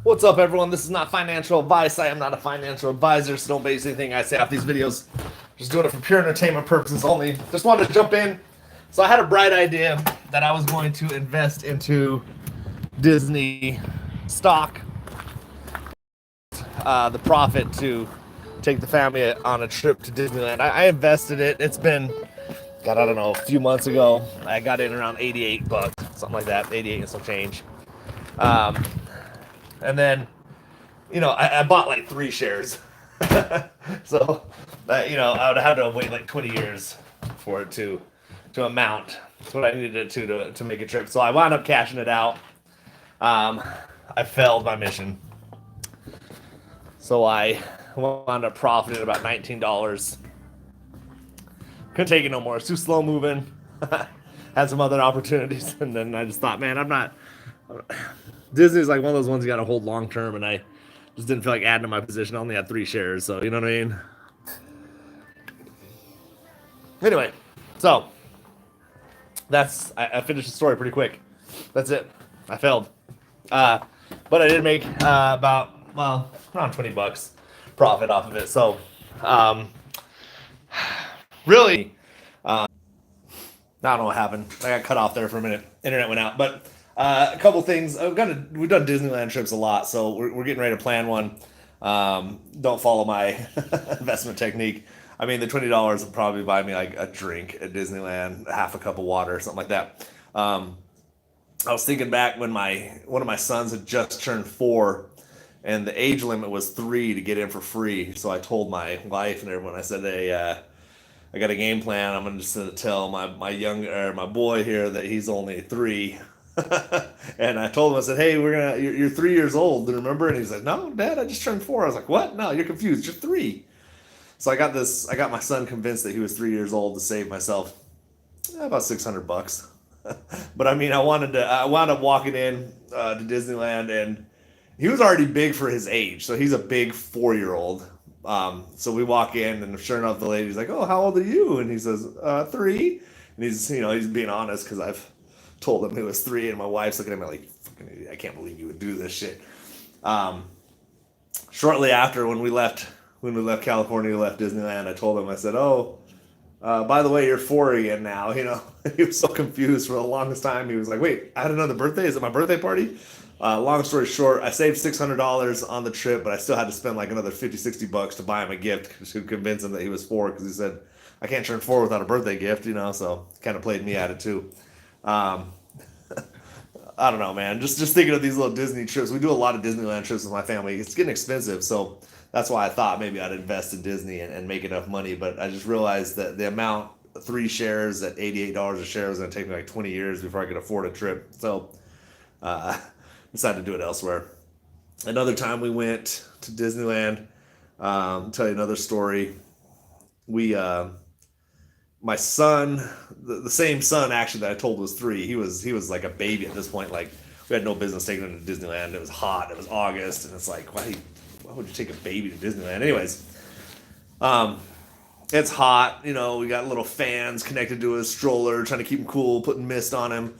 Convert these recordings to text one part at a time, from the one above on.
What's up, everyone? This is not financial advice. I am not a financial advisor, so don't base anything I say off these videos. Just doing it for pure entertainment purposes only. Just wanted to jump in. So I had a bright idea that I was going to invest into Disney stock, the profit to take the family on a trip to Disneyland. I invested it. It's been, God, I don't know, a few months ago. I got in around 88 bucks, something like that, 88 and some change. Um, and then I bought like 3 shares. So, I would have to wait like 20 years for it to amount. That's what I needed it to make a trip. So I wound up cashing it out. Um, I failed my mission. So I wound up profiting about $19. Couldn't take it no more. It's too slow moving. Had some other opportunities, and then I just thought, man, I'm not. Disney's like one of those ones you got to hold long term, and I just didn't feel like adding to my position. I only had 3 shares, so you know what I mean. Anyway, so I finished the story pretty quick. That's it. I failed, but I did make about around 20 bucks profit off of it. So um, really, I don't know what happened. I got cut off there for a minute. Internet went out. But a couple things. We've done Disneyland trips a lot, so we're getting ready to plan one. Don't follow my investment technique. I mean, the $20 will probably buy me like a drink at Disneyland, half a cup of water, something like that. I was thinking back when my one of my sons had just turned 4, and the age limit was 3 to get in for free. So I told my wife and everyone, I said, "Hey, I got a game plan. I'm gonna just tell my boy here that he's only 3." And I told him, I said, "Hey, you're 3 years old, remember?" And he's like, "No, Dad, I just turned 4." I was like, "What? No, you're confused. You're 3." So I got my son convinced that he was 3 years old to save myself about 600 bucks. But I mean, I wound up walking in to Disneyland, and he was already big for his age, so he's a big 4 year old. So we walk in, and sure enough, the lady's like, "Oh, how old are you?" And he says, 3. And he's being honest because I've told him he was 3, and my wife's looking at me like, "Fucking idiot, I can't believe you would do this shit." Um, Shortly after, when we left California, we left Disneyland, I told him, I said, "Oh, by the way, you're 4 again now." He was so confused for the longest time. He was like, "Wait, I had another birthday? Is it my birthday party?" Long story short, I saved $600 on the trip, but I still had to spend like another 50, $60 to buy him a gift to convince him that he was 4, because he said, "I can't turn 4 without a birthday gift," so kind of played me at it too. Um, I don't know, man. Just thinking of these little Disney trips. We do a lot of Disneyland trips with my family. It's getting expensive, so that's why I thought maybe I'd invest in Disney and make enough money. But I just realized that the amount 3 shares at $88 a share was going to take me like 20 years before I could afford a trip. So uh, decided to do it elsewhere. Another time we went to Disneyland. Tell you another story. We My son, the same son actually that I told was 3. He was like a baby at this point. Like, we had no business taking him to Disneyland. It was hot. It was August, and it's like, why would you take a baby to Disneyland? Anyways, um, it's hot. We got little fans connected to his stroller, trying to keep him cool, putting mist on him.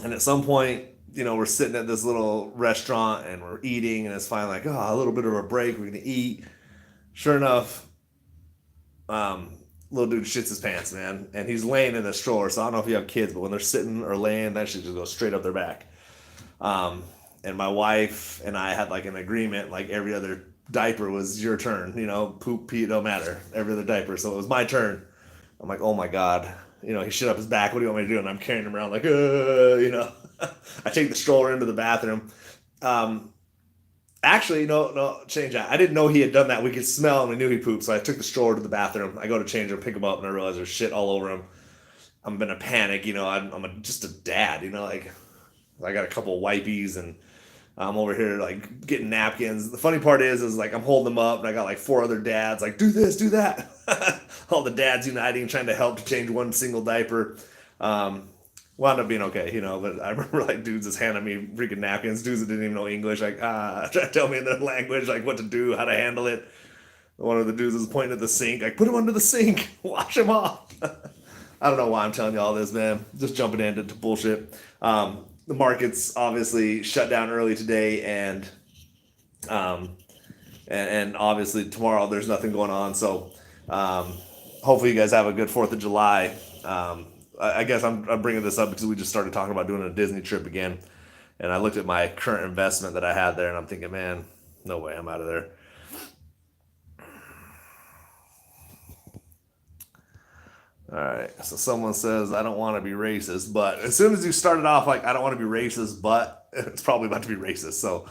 And at some point, we're sitting at this little restaurant and we're eating, and it's finally like, oh, a little bit of a break. We're gonna eat. Sure enough, little dude shits his pants, man, and he's laying in a stroller. So I don't know if you have kids, but when they're sitting or laying, that shit just goes straight up their back. Um, and my wife and I had like an agreement, like every other diaper was your turn. Poop, pee, it don't matter. Every other diaper, so it was my turn. I'm like, oh my god, he shit up his back. What do you want me to do? And. I'm carrying him around like, I take the stroller into the bathroom. Um, Actually, no, change that. I didn't know he had done that. We could smell him. We knew he pooped. So I took the stroller to the bathroom. I go to change him, pick him up, and I realize there's shit all over him. I'm in a panic. Just a dad. Like, I got a couple of wipies, and I'm over here like getting napkins. The funny part is like I'm holding them up, and I got like 4 other dads like, do this, do that. All the dads uniting, trying to help to change one single diaper. Um, Wound up being okay, but I remember like dudes just handing me freaking napkins, dudes that didn't even know English, like trying to tell me in their language like what to do, how to handle it. One of the dudes was pointing at the sink, like, put him under the sink, wash him off. I don't know why I'm telling you all this, man. Just jumping into bullshit. the market's obviously shut down early today, um, and obviously tomorrow there's nothing going on. So um, hopefully you guys have a good 4th of July. I guess I'm bringing this up because we just started talking about doing a Disney trip again, and I looked at my current investment that I had there, and I'm thinking, man, no way, I'm out of there. All right, so someone says I don't want to be racist, but as soon as you started off like I don't want to be racist, but it's probably about to be racist. So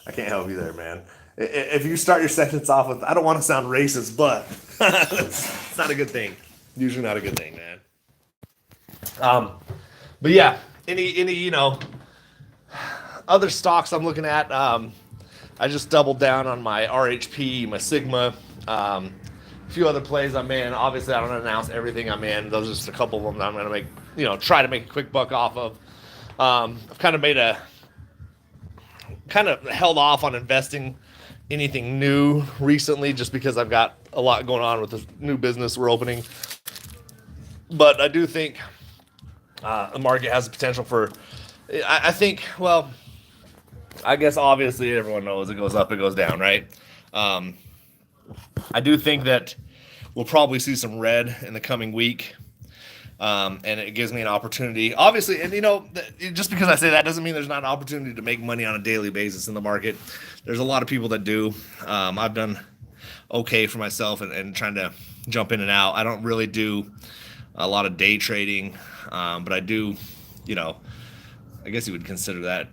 I can't help you there, man. If you start your sentence off with "I don't want to sound racist," but it's not a good thing. Usually not a good thing, man. Um, but yeah, any other stocks I'm looking at. I just doubled down on my RHP, my Sigma, a few other plays I'm in. Obviously, I don't announce everything I'm in. Those are just a couple of them that I'm going to make, try to make a quick buck off of. I've kind of held off on investing anything new recently just because I've got a lot going on with the new business we're opening. But I do think the market has the potential for, I think, well, I guess obviously everyone knows it goes up, it goes down, right? I do think that we'll probably see some red in the coming week. And it gives me an opportunity, obviously, and just because I say that doesn't mean there's not an opportunity to make money on a daily basis in the market. There's a lot of people that do. I've done okay for myself and trying to jump in and out. I don't really do a lot of day trading, but I do, I guess you would consider that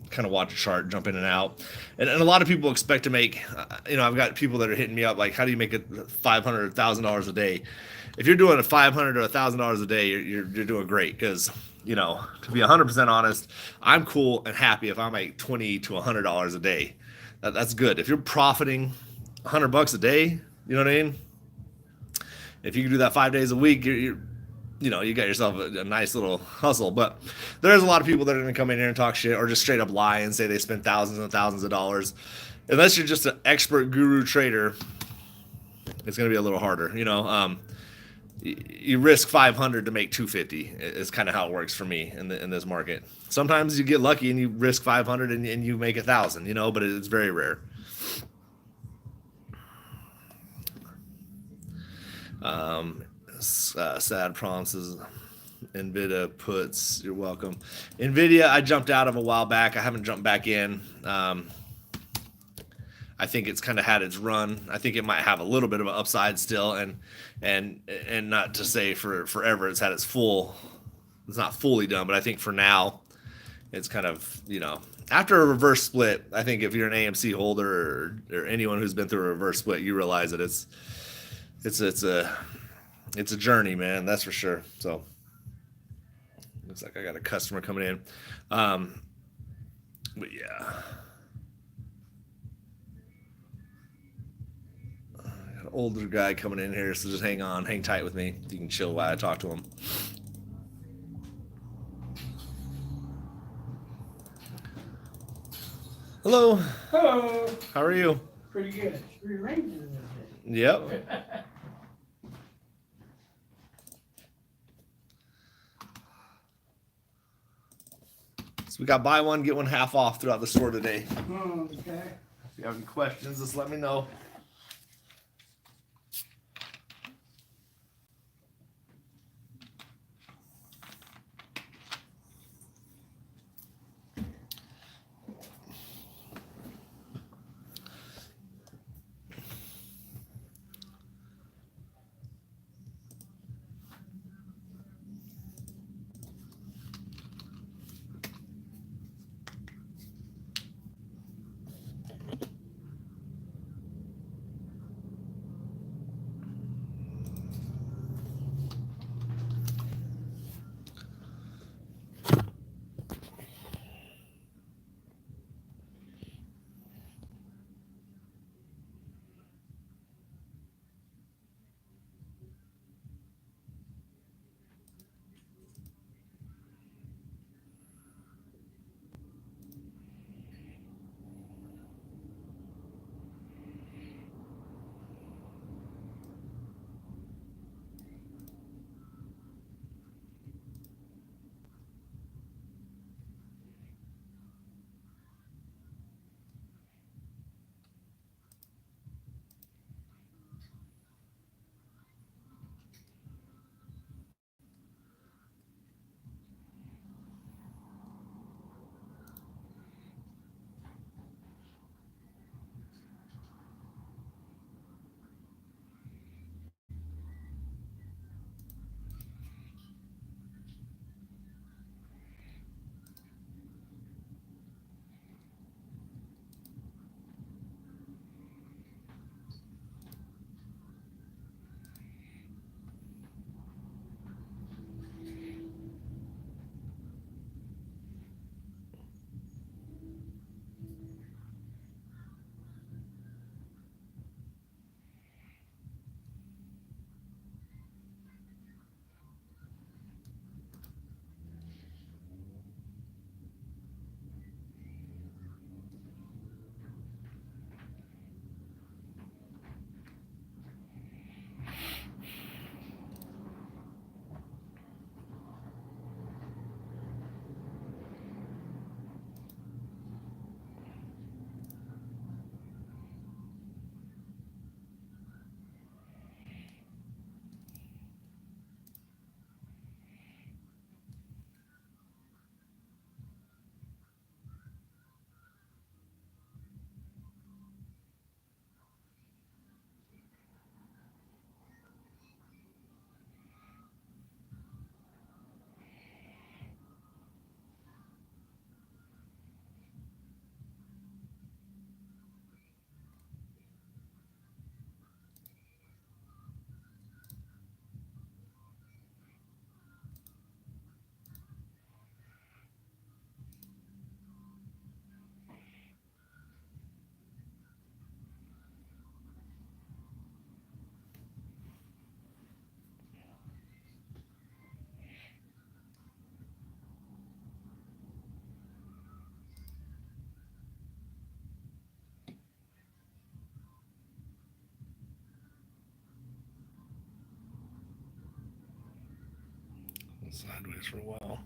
kind of watch a chart, jump in and out. And a lot of people expect to make, I've got people that are hitting me up like, how do you make it $500 or $1,000 a day? If you're doing a $500 or $1,000 a day, you're doing great. Because to be 100% honest, I'm cool and happy if I make $20 to $100 a day. That's good. If you're profiting $100 a day, you know what I mean? If you can do that 5 days a week, you got yourself a nice little hustle. But there's a lot of people that are going to come in here and talk shit or just straight up lie and say they spent thousands and thousands of dollars. Unless you're just an expert guru trader, it's going to be a little harder. You risk 500 to make 250 is kind of how it works for me in this market. Sometimes you get lucky and you risk 500 and you make 1,000, but it's very rare. Sad promises. Nvidia puts. You're welcome. Nvidia, I jumped out of a while back. I haven't jumped back in. I think it's kind of had its run. I think it might have a little bit of an upside still, and not to say for forever it's had its full. It's not fully done, but I think for now, it's kind of after a reverse split. I think if you're an AMC holder or anyone who's been through a reverse split, you realize that it's a journey, man. That's for sure. So looks like I got a customer coming in, but yeah. Older guy coming in here, so just hang tight with me. You can chill while I talk to him. Hello. Hello. How are you? Pretty good. Rearranging a little bit. Yep. So we got buy one, get one half off throughout the store today. Okay. If you have any questions, just let me know. sideways for a while.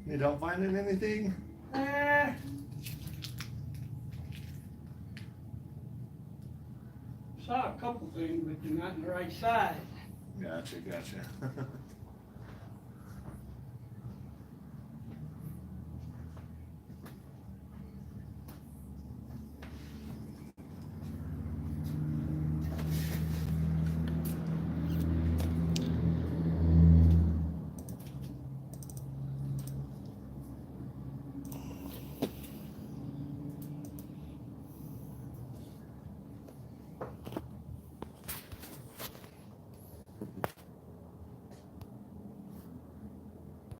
You don't find anything? Saw a couple things, but they're not in the right size. Gotcha.